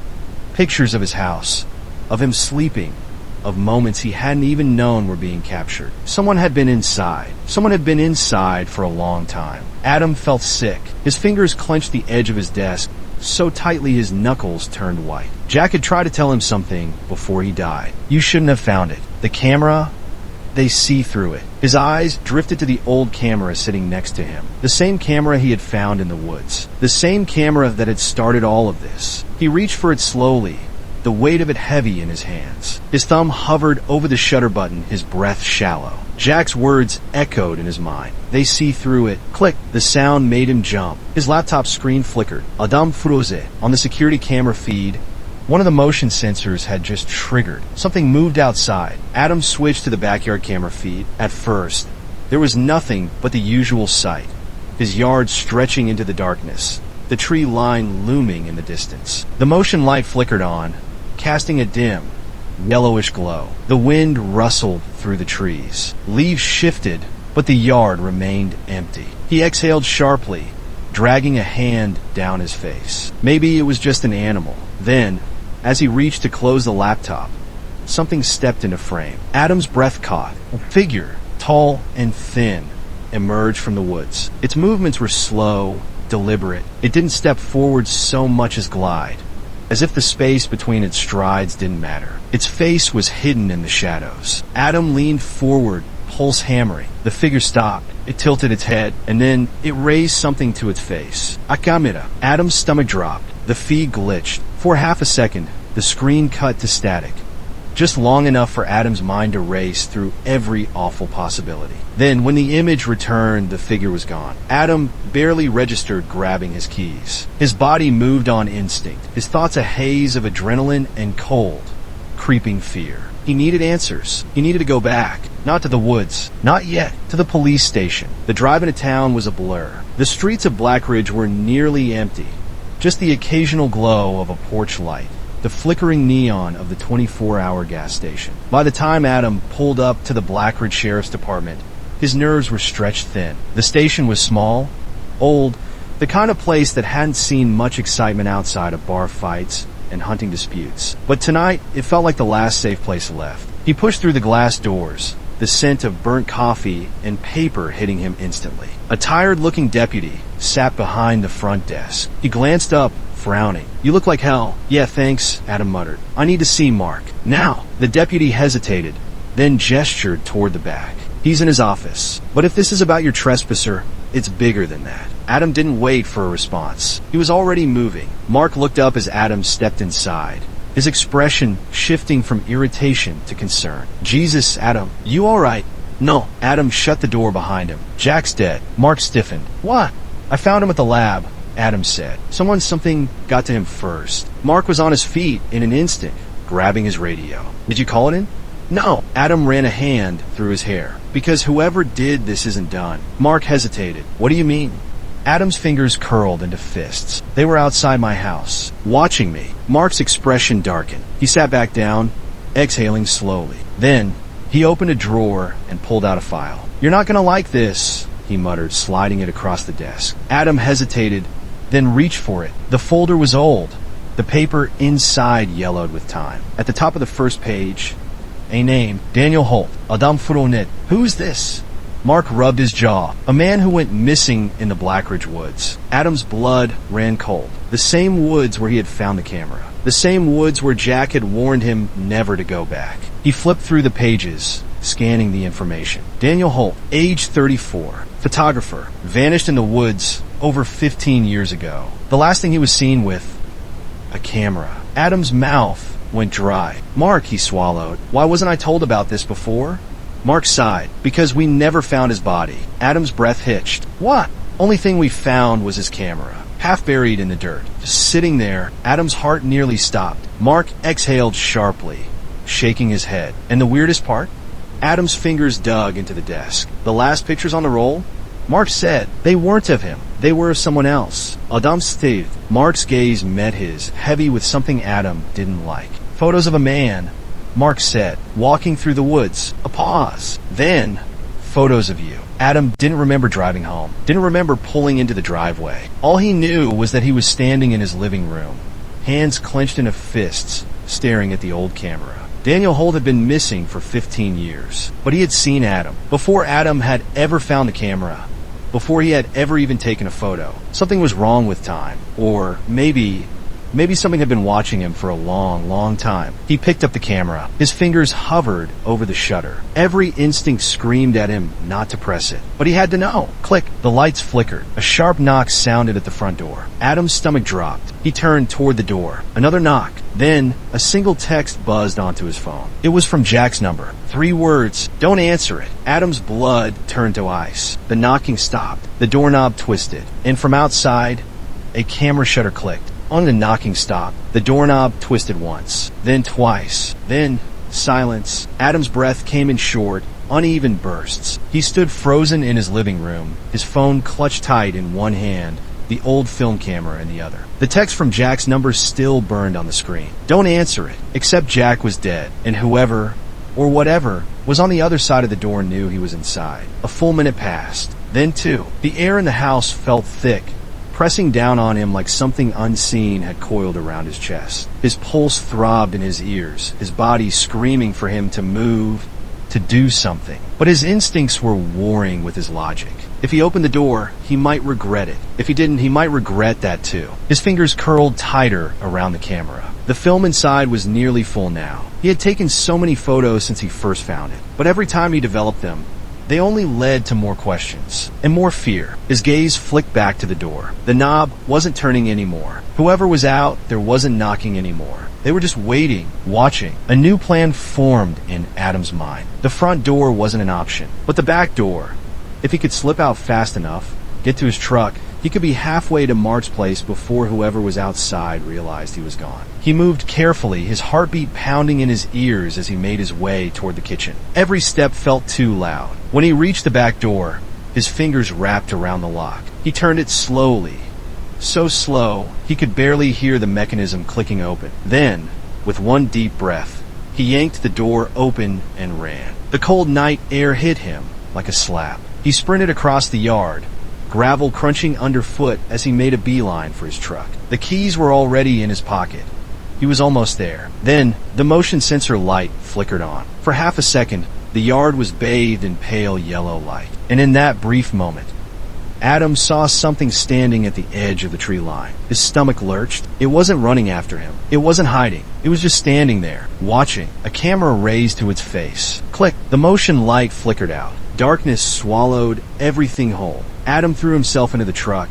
pictures of his house, of him sleeping, of moments he hadn't even known were being captured. Someone had been inside. Someone had been inside for a long time. Adam felt sick. His fingers clenched the edge of his desk so tightly his knuckles turned white. Jack had tried to tell him something before he died. You shouldn't have found it. The camera, they see through it. His eyes drifted to the old camera sitting next to him. The same camera he had found in the woods. The same camera that had started all of this. He reached for it slowly, the weight of it heavy in his hands. His thumb hovered over the shutter button, his breath shallow. Jack's words echoed in his mind. They see through it. Click. The sound made him jump. His laptop screen flickered. Adam froze. On the security camera feed, one of the motion sensors had just triggered. Something moved outside. Adam switched to the backyard camera feed. At first, there was nothing but the usual sight. His yard stretching into the darkness. The tree line looming in the distance. The motion light flickered on, casting a dim, yellowish glow. The wind rustled through the trees. Leaves shifted, but the yard remained empty. He exhaled sharply, dragging a hand down his face. Maybe it was just an animal. Then, as he reached to close the laptop, something stepped into frame. Adam's breath caught. A figure, tall and thin, emerged from the woods. Its movements were slow, deliberate. It didn't step forward so much as glide, as if the space between its strides didn't matter. Its face was hidden in the shadows. Adam leaned forward, pulse hammering. The figure stopped. It tilted its head, and then it raised something to its face. A camera. Adam's stomach dropped. The feed glitched. For half a second, the screen cut to static, just long enough for Adam's mind to race through every awful possibility. Then, when the image returned, the figure was gone. Adam barely registered grabbing his keys. His body moved on instinct, his thoughts a haze of adrenaline and cold, creeping fear. He needed answers. He needed to go back. Not to the woods. Not yet. To the police station. The drive into town was a blur. The streets of Blackridge were nearly empty. Just the occasional glow of a porch light. the flickering neon of the 24-hour gas station. By the time Adam pulled up to the Blackridge Sheriff's Department, his nerves were stretched thin. The station was small, old, the kind of place that hadn't seen much excitement outside of bar fights and hunting disputes. But tonight, it felt like the last safe place left. He pushed through the glass doors, the scent of burnt coffee and paper hitting him instantly. A tired-looking deputy sat behind the front desk. He glanced up, frowning. "You look like hell." "Yeah, thanks," Adam muttered. "I need to see Mark. Now." The deputy hesitated, then gestured toward the back. "He's in his office. But if this is about your trespasser, it's bigger than that." Adam didn't wait for a response. He was already moving. Mark looked up as Adam stepped inside, his expression shifting from irritation to concern. "Jesus, Adam, you all right?" "No." Adam shut the door behind him. "Jack's dead." Mark stiffened. "What?" "I found him at the lab," Adam said. Something got to him first. Mark was on his feet in an instant, grabbing his radio. "Did you call it in?" "No." Adam ran a hand through his hair. "Because whoever did this isn't done." Mark hesitated. "What do you mean?" Adam's fingers curled into fists. "They were outside my house, watching me." Mark's expression darkened. He sat back down, exhaling slowly. Then, he opened a drawer and pulled out a file. "You're not gonna like this," he muttered, sliding it across the desk. Adam hesitated, then reached for it. The folder was old. The paper inside yellowed with time. At the top of the first page, a name, Daniel Holt, Adam Furonet. "Who is this?" Mark rubbed his jaw. "A man who went missing in the Blackridge woods." Adam's blood ran cold. The same woods where he had found the camera. The same woods where Jack had warned him never to go back. He flipped through the pages, scanning the information. Daniel Holt, age 34, photographer, vanished in the woods over 15 years ago. The last thing he was seen with, a camera. Adam's mouth went dry. "Mark," he swallowed. "Why wasn't I told about this before?" Mark sighed. "Because we never found his body." Adam's breath hitched. "What?" "Only thing we found was his camera, half buried in the dirt, just sitting there." Adam's heart nearly stopped. Mark exhaled sharply, shaking his head. "And the weirdest part?" Adam's fingers dug into the desk. "The last pictures on the roll?" Mark said. "They weren't of him. They were of someone else." Adam stayed. Mark's gaze met his, heavy with something Adam didn't like. "Photos of a man," Mark said, "walking through the woods." A pause. Then, "Photos of you." Adam didn't remember driving home, didn't remember pulling into the driveway. All he knew was that he was standing in his living room, hands clenched into fists, staring at the old camera. Daniel Holt had been missing for 15 years, but he had seen Adam. Before Adam had ever found the camera, before he had ever even taken a photo, something was wrong with time. Or maybe something had been watching him for a long, long time. He picked up the camera. His fingers hovered over the shutter. Every instinct screamed at him not to press it. But he had to know. Click. The lights flickered. A sharp knock sounded at the front door. Adam's stomach dropped. He turned toward the door. Another knock. Then, a single text buzzed onto his phone. It was from Jack's number. 3 words. "Don't answer it." Adam's blood turned to ice. The knocking stopped. The doorknob twisted. And from outside, a camera shutter clicked. On the knocking stopped. The doorknob twisted once, then twice, then silence. Adam's breath came in short, uneven bursts. He stood frozen in his living room, his phone clutched tight in one hand, the old film camera in the other. The text from Jack's number still burned on the screen. "Don't answer it." Except Jack was dead, and whoever, or whatever, was on the other side of the door knew he was inside. A full minute passed. Then 2. The air in the house felt thick, pressing down on him like something unseen had coiled around his chest. His pulse throbbed in his ears, his body screaming for him to move, to do something. But his instincts were warring with his logic. If he opened the door, he might regret it. If he didn't, he might regret that too. His fingers curled tighter around the camera. The film inside was nearly full now. He had taken so many photos since he first found it, but every time he developed them, they only led to more questions and more fear. His gaze flicked back to the door. The knob wasn't turning anymore. Whoever was out, there wasn't knocking anymore. They were just waiting, watching. A new plan formed in Adam's mind. The front door wasn't an option, but the back door. If he could slip out fast enough, get to his truck, he could be halfway to Mark's place before whoever was outside realized he was gone. He moved carefully, his heartbeat pounding in his ears as he made his way toward the kitchen. Every step felt too loud. When he reached the back door, his fingers wrapped around the lock. He turned it slowly, so slow he could barely hear the mechanism clicking open. Then, with one deep breath, he yanked the door open and ran. The cold night air hit him like a slap. He sprinted across the yard, gravel crunching underfoot as he made a beeline for his truck. The keys were already in his pocket. He was almost there. Then, the motion sensor light flickered on. For half a second, the yard was bathed in pale yellow light. And in that brief moment, Adam saw something standing at the edge of the tree line. His stomach lurched. It wasn't running after him. It wasn't hiding. It was just standing there, watching, a camera raised to its face. Click. The motion light flickered out. Darkness swallowed everything whole. Adam threw himself into the truck,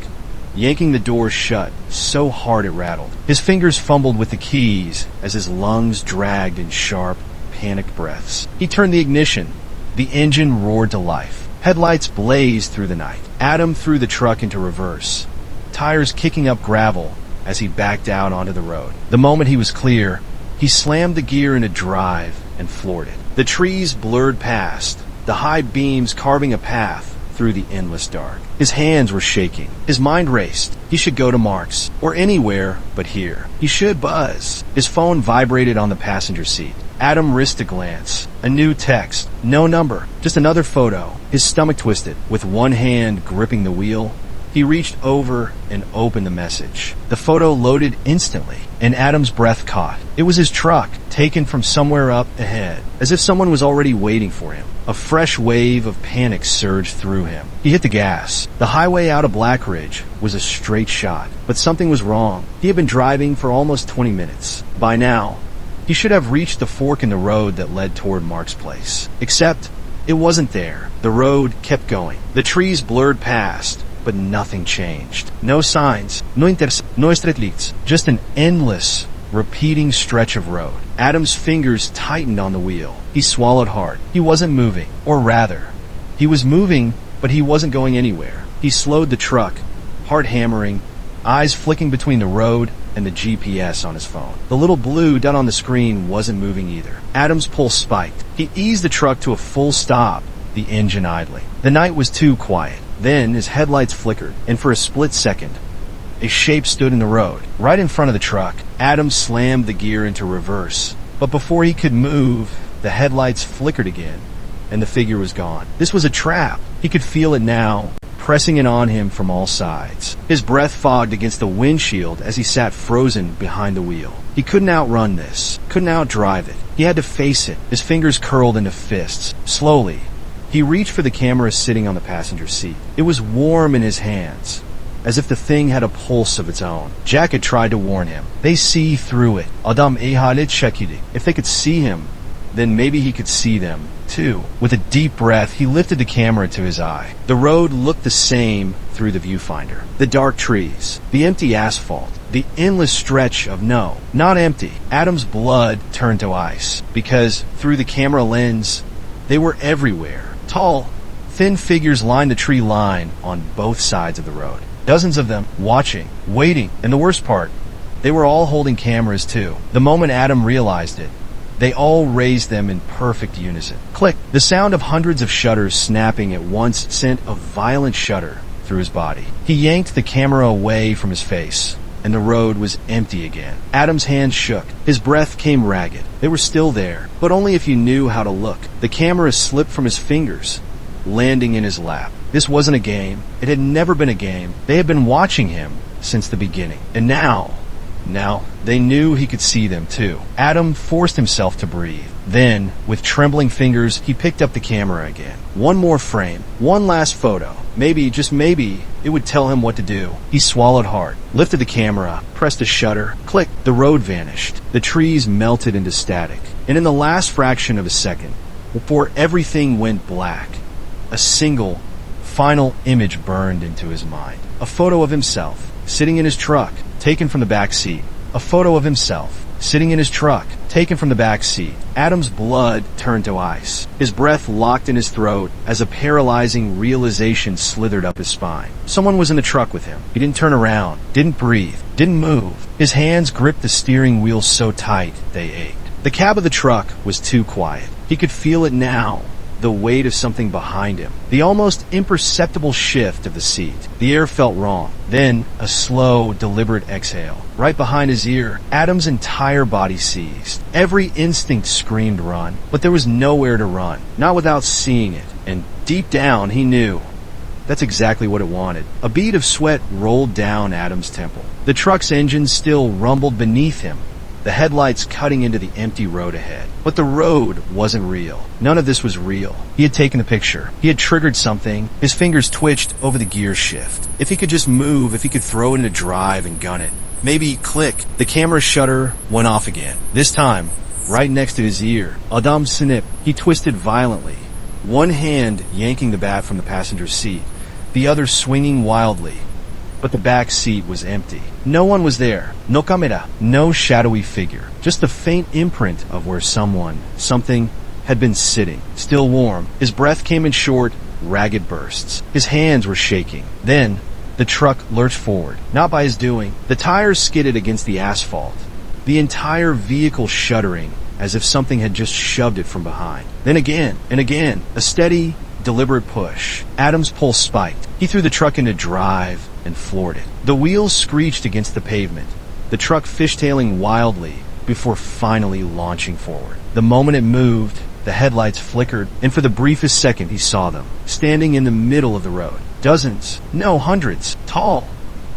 yanking the door shut so hard it rattled. His fingers fumbled with the keys as his lungs dragged in sharp, panicked breaths. He turned the ignition. The engine roared to life. Headlights blazed through the night. Adam threw the truck into reverse, tires kicking up gravel as he backed out onto the road. The moment he was clear, he slammed the gear into drive and floored it. The trees blurred past, the high beams carving a path through the endless dark. His hands were shaking. His mind raced. He should go to Mark's, or anywhere but here. He should buzz. His phone vibrated on the passenger seat. Adam risked a glance. A new text. No number. Just another photo. His stomach twisted. With one hand gripping the wheel, he reached over and opened the message. The photo loaded instantly, and Adam's breath caught. It was his truck, taken from somewhere up ahead, as if someone was already waiting for him. A fresh wave of panic surged through him. He hit the gas. The highway out of Black Ridge was a straight shot, but something was wrong. He had been driving for almost 20 minutes. By now, he should have reached the fork in the road that led toward Mark's place. Except, it wasn't there. The road kept going. The trees blurred past, but nothing changed. No signs, no streetlights, just an endless, repeating stretch of road. Adam's fingers tightened on the wheel. He swallowed hard. He wasn't moving, or rather, he was moving, but he wasn't going anywhere. He slowed the truck, heart hammering, eyes flicking between the road and the GPS on his phone. The little blue dot on the screen wasn't moving either. Adam's pulse spiked. He eased the truck to a full stop, the engine idling. The night was too quiet. Then his headlights flickered, and for a split second, a shape stood in the road, right in front of the truck. Adam slammed the gear into reverse, but before he could move, the headlights flickered again, and the figure was gone. This was a trap. He could feel it now, pressing in on him from all sides. His breath fogged against the windshield as he sat frozen behind the wheel. He couldn't outrun this, couldn't outdrive it. He had to face it. His fingers curled into fists. Slowly, he reached for the camera sitting on the passenger seat. It was warm in his hands, as if the thing had a pulse of its own. Jack had tried to warn him. They see through it. Adam ehalet shekidi. If they could see him, then maybe he could see them, too. With a deep breath, he lifted the camera to his eye. The road looked the same through the viewfinder. The dark trees, the empty asphalt, the endless stretch of not empty. Adam's blood turned to ice, because through the camera lens, they were everywhere. Tall, thin figures lined the tree line on both sides of the road. Dozens of them, watching, waiting, and the worst part, they were all holding cameras too. The moment Adam realized it, they all raised them in perfect unison. Click! The sound of hundreds of shutters snapping at once sent a violent shudder through his body. He yanked the camera away from his face, and the road was empty again. Adam's hands shook. His breath came ragged. They were still there, but only if you knew how to look. The camera slipped from his fingers, landing in his lap. This wasn't a game. It had never been a game. They had been watching him since the beginning. And now, they knew he could see them too. Adam forced himself to breathe. Then, with trembling fingers, he picked up the camera again. One more frame. One last photo. Maybe, just maybe, it would tell him what to do. He swallowed hard, lifted the camera, pressed a shutter. Click. The road vanished. The trees melted into static. And in the last fraction of a second, before everything went black, a single, final image burned into his mind. A photo of himself, sitting in his truck, taken from the back seat. A photo of himself, sitting in his truck, taken from the back seat. Adam's blood turned to ice. His breath locked in his throat as a paralyzing realization slithered up his spine. Someone was in the truck with him. He didn't turn around, didn't breathe, didn't move. His hands gripped the steering wheel so tight they ached. The cab of the truck was too quiet. He could feel it now, the weight of something behind him, the almost imperceptible shift of the seat. The air felt wrong. Then, a slow, deliberate exhale. Right behind his ear, Adam's entire body seized. Every instinct screamed run, but there was nowhere to run, not without seeing it. And deep down, he knew. That's exactly what it wanted. A bead of sweat rolled down Adam's temple. The truck's engine still rumbled beneath him, the headlights cutting into the empty road ahead. But the road wasn't real. None of this was real. He had taken the picture. He had triggered something. His fingers twitched over the gear shift. If he could just move, if he could throw it into drive and gun it. Maybe click. The camera shutter went off again. This time, right next to his ear. Adam snip. He twisted violently, one hand yanking the bat from the passenger's seat, the other swinging wildly. But the back seat was empty. No one was there. No camera. No shadowy figure. Just the faint imprint of where something had been sitting. Still warm. His breath came in short, ragged bursts. His hands were shaking. Then, the truck lurched forward. Not by his doing. The tires skidded against the asphalt, the entire vehicle shuddering as if something had just shoved it from behind. Then again and again, a steady, deliberate push. Adam's pulse spiked. He threw the truck into drive and floored it. The wheels screeched against the pavement, the truck fishtailing wildly before finally launching forward. The moment it moved, the headlights flickered, and for the briefest second he saw them, standing in the middle of the road. Dozens, no, hundreds, tall,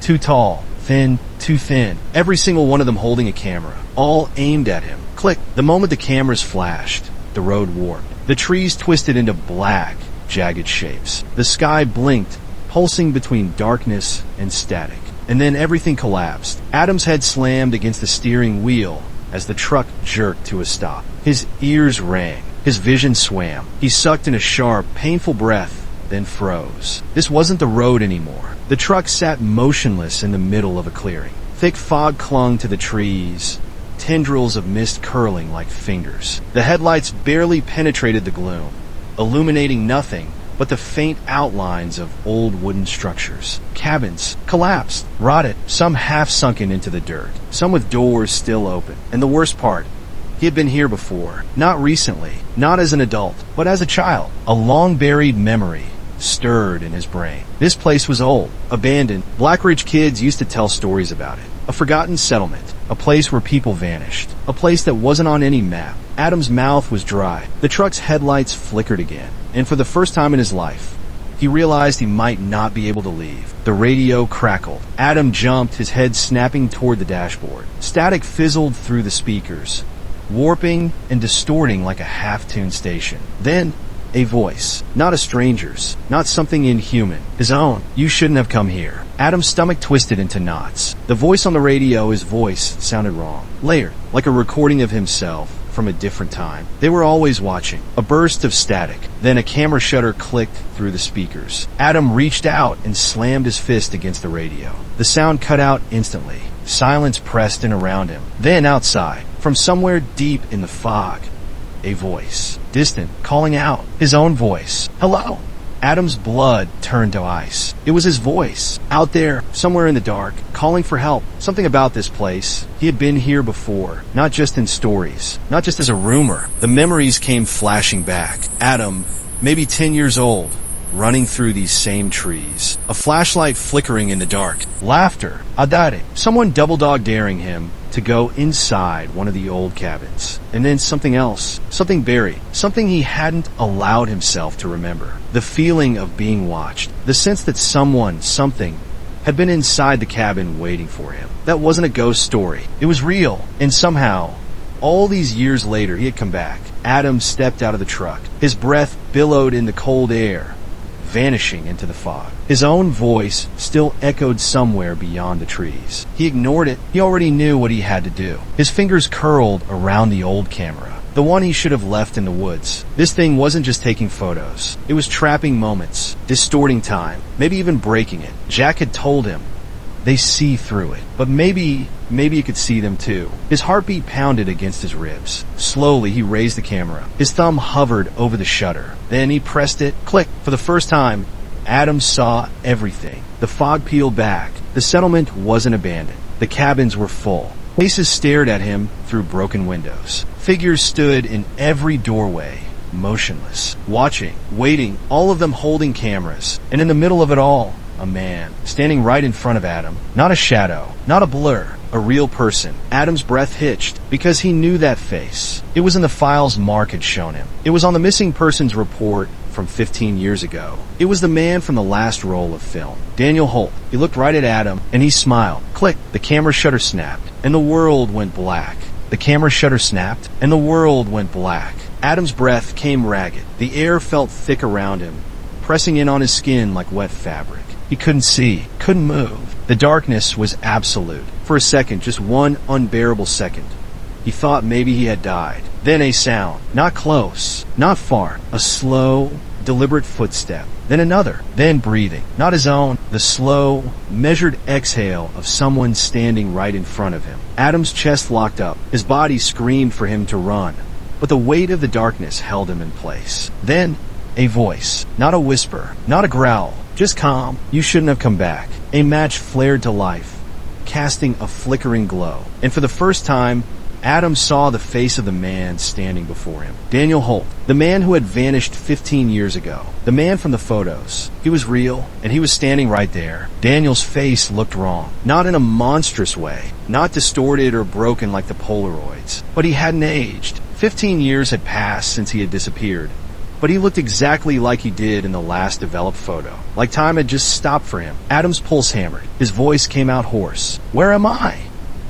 too tall, thin, too thin, every single one of them holding a camera, all aimed at him. Click. The moment the cameras flashed, the road warped. The trees twisted into black, jagged shapes. The sky blinked, pulsing between darkness and static. And then everything collapsed. Adam's head slammed against the steering wheel as the truck jerked to a stop. His ears rang. His vision swam. He sucked in a sharp, painful breath, then froze. This wasn't the road anymore. The truck sat motionless in the middle of a clearing. Thick fog clung to the trees, tendrils of mist curling like fingers. The headlights barely penetrated the gloom, illuminating nothing but the faint outlines of old wooden structures. Cabins collapsed, rotted, some half sunken into the dirt, some with doors still open. And the worst part, he had been here before. Not recently, not as an adult, but as a child. A long-buried memory stirred in his brain. This place was old, abandoned. Blackridge kids used to tell stories about it. A forgotten settlement, a place where people vanished, a place that wasn't on any map. Adam's mouth was dry. The truck's headlights flickered again, and for the first time in his life, he realized he might not be able to leave. The radio crackled. Adam jumped, his head snapping toward the dashboard. Static fizzled through the speakers, warping and distorting like a half-tuned station. Then, a voice. Not a stranger's. Not something inhuman. His own. "You shouldn't have come here." Adam's stomach twisted into knots. The voice on the radio, his voice, sounded wrong. Layered, like a recording of himself from a different time. They were always watching. A burst of static. Then a camera shutter clicked through the speakers. Adam reached out and slammed his fist against the radio. The sound cut out instantly. Silence pressed in around him. Then outside, from somewhere deep in the fog, a voice. Distant, calling out. His own voice. "Hello?" Adam's blood turned to ice. It was his voice. Out there, somewhere in the dark, calling for help. Something about this place. He had been here before. Not just in stories. Not just as a rumor. The memories came flashing back. Adam, maybe 10 years old, running through these same trees. A flashlight flickering in the dark. Laughter. Adare. Someone double-dog daring him to go inside one of the old cabins. And then something else. Something buried. Something he hadn't allowed himself to remember. The feeling of being watched. The sense that something, had been inside the cabin waiting for him. That wasn't a ghost story. It was real. And somehow, all these years later, he had come back. Adam stepped out of the truck. His breath billowed in the cold air, vanishing into the fog. His own voice still echoed somewhere beyond the trees. He ignored it. He already knew what he had to do. His fingers curled around the old camera, the one he should have left in the woods. This thing wasn't just taking photos. It was trapping moments, distorting time, maybe even breaking it. Jack had told him, they see through it. But maybe you could see them too. His heartbeat pounded against his ribs. Slowly, he raised the camera. His thumb hovered over the shutter. Then he pressed it. Click. For the first time, Adam saw everything. The fog peeled back. The settlement wasn't abandoned. The cabins were full. Faces stared at him through broken windows. Figures stood in every doorway, motionless, watching, waiting, all of them holding cameras. And in the middle of it all, a man, standing right in front of Adam. Not a shadow, not a blur, a real person. Adam's breath hitched, because he knew that face. It was in the files Mark had shown him. It was on the missing persons report from 15 years ago. It was the man from the last roll of film. Daniel Holt. He looked right at Adam, and he smiled. Click. The camera shutter snapped, and the world went black. The camera shutter snapped, and the world went black. Adam's breath came ragged. The air felt thick around him, pressing in on his skin like wet fabric. He couldn't see, couldn't move. The darkness was absolute. For a second, just one unbearable second, he thought maybe he had died. Then a sound, not close, not far, a slow, deliberate footstep. Then another, then breathing, not his own, the slow, measured exhale of someone standing right in front of him. Adam's chest locked up. His body screamed for him to run, but the weight of the darkness held him in place. Then, a voice, not a whisper, not a growl, just calm. You shouldn't have come back. A match flared to life, casting a flickering glow. And for the first time, Adam saw the face of the man standing before him. Daniel Holt, the man who had vanished 15 years ago. The man from the photos. He was real, and he was standing right there. Daniel's face looked wrong. Not in a monstrous way, not distorted or broken like the Polaroids. But he hadn't aged. 15 years had passed since he had disappeared. But he looked exactly like he did in the last developed photo. Like time had just stopped for him. Adam's pulse hammered. His voice came out hoarse. Where am I?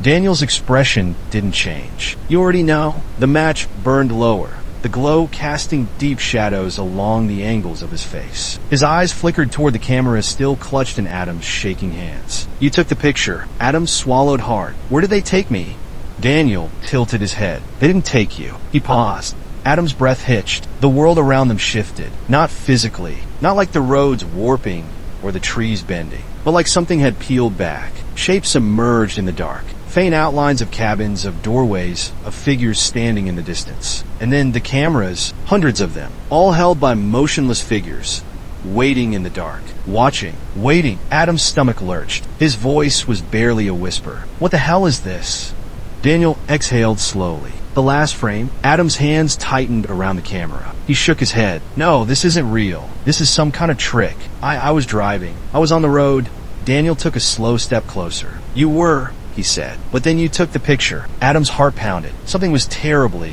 Daniel's expression didn't change. You already know. The match burned lower, the glow casting deep shadows along the angles of his face. His eyes flickered toward the camera still clutched in Adam's shaking hands. You took the picture. Adam swallowed hard. Where did they take me? Daniel tilted his head. They didn't take you. He paused. Adam's breath hitched. The world around them shifted. Not physically. Not like the roads warping or the trees bending, but like something had peeled back. Shapes emerged in the dark. Faint outlines of cabins, of doorways, of figures standing in the distance. And then the cameras, hundreds of them, all held by motionless figures, waiting in the dark. Watching, waiting. Adam's stomach lurched. His voice was barely a whisper. What the hell is this? Daniel exhaled slowly. The last frame, Adam's hands tightened around the camera. He shook his head. No, this isn't real. This is some kind of trick. I was driving. I was on the road. Daniel took a slow step closer. You were, he said. But then you took the picture. Adam's heart pounded. Something was terribly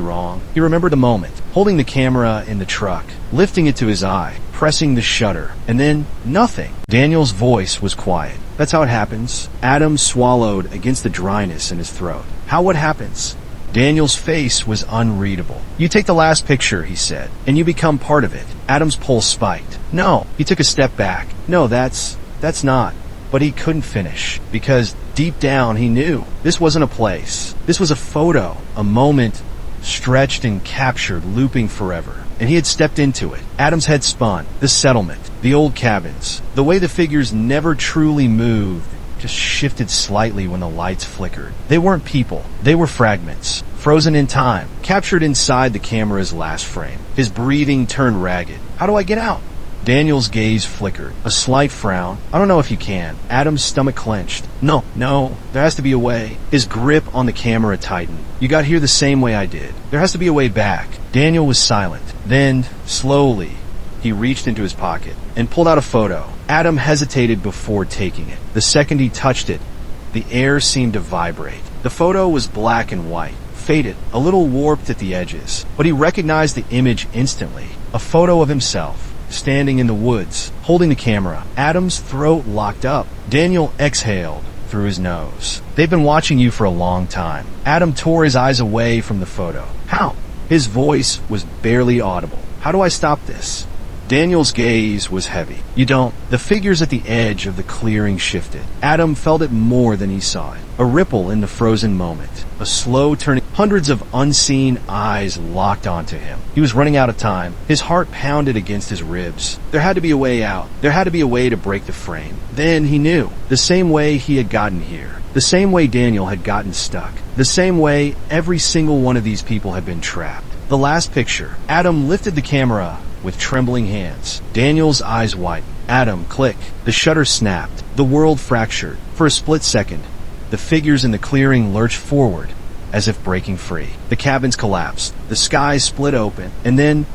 wrong. He remembered the moment, holding the camera in the truck, lifting it to his eye, pressing the shutter, and then nothing. Daniel's voice was quiet. That's how it happens. Adam swallowed against the dryness in his throat. How what happens? Daniel's face was unreadable. You take the last picture, he said, and you become part of it. Adam's pulse spiked. No. He took a step back. No, that's not. But he couldn't finish, because deep down he knew this wasn't a place. This was a photo, a moment stretched and captured, looping forever. And he had stepped into it. Adam's head spun. The settlement, the old cabins, the way the figures never truly moved, just shifted slightly when the lights flickered. They weren't people. They were fragments, frozen in time, captured inside the camera's last frame. His breathing turned ragged. How do I get out? Daniel's gaze flickered. A slight frown. I don't know if you can. Adam's stomach clenched. No, there has to be a way. His grip on the camera tightened. You got here the same way I did. There has to be a way back. Daniel was silent. Then, slowly, he reached into his pocket and pulled out a photo. Adam hesitated before taking it. The second he touched it, the air seemed to vibrate. The photo was black and white, faded, a little warped at the edges, but he recognized the image instantly. A photo of himself, standing in the woods, holding the camera. Adam's throat locked up. Daniel exhaled through his nose. They've been watching you for a long time. Adam tore his eyes away from the photo. How? His voice was barely audible. How do I stop this? Daniel's gaze was heavy. You don't. The figures at the edge of the clearing shifted. Adam felt it more than he saw it. A ripple in the frozen moment. A slow turning. Hundreds of unseen eyes locked onto him. He was running out of time. His heart pounded against his ribs. There had to be a way out. There had to be a way to break the frame. Then he knew. The same way he had gotten here. The same way Daniel had gotten stuck. The same way every single one of these people had been trapped. The last picture. Adam lifted the camera with trembling hands. Daniel's eyes widened. Adam, click. The shutter snapped. The world fractured. For a split second, the figures in the clearing lurched forward, as if breaking free. The cabins collapsed, the skies split open, and then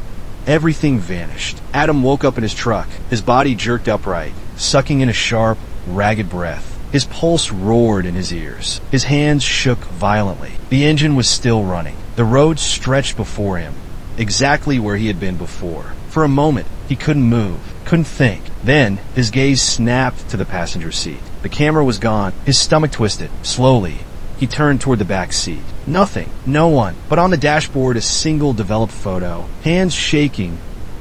everything vanished. Adam woke up in his truck, his body jerked upright, sucking in a sharp, ragged breath. His pulse roared in his ears. His hands shook violently. The engine was still running. The road stretched before him, exactly where he had been before. For a moment, he couldn't move, couldn't think. Then, his gaze snapped to the passenger seat. The camera was gone. His stomach twisted. Slowly, he turned toward the back seat. Nothing. No one. But on the dashboard, a single developed photo. Hands shaking,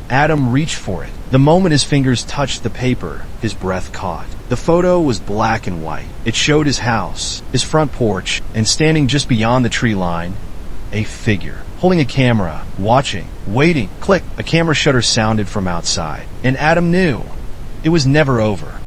Adam reached for it. The moment his fingers touched the paper, his breath caught. The photo was black and white. It showed his house, his front porch, and standing just beyond the tree line, a figure, holding a camera, watching, waiting. Click! A camera shutter sounded from outside. And Adam knew it was never over.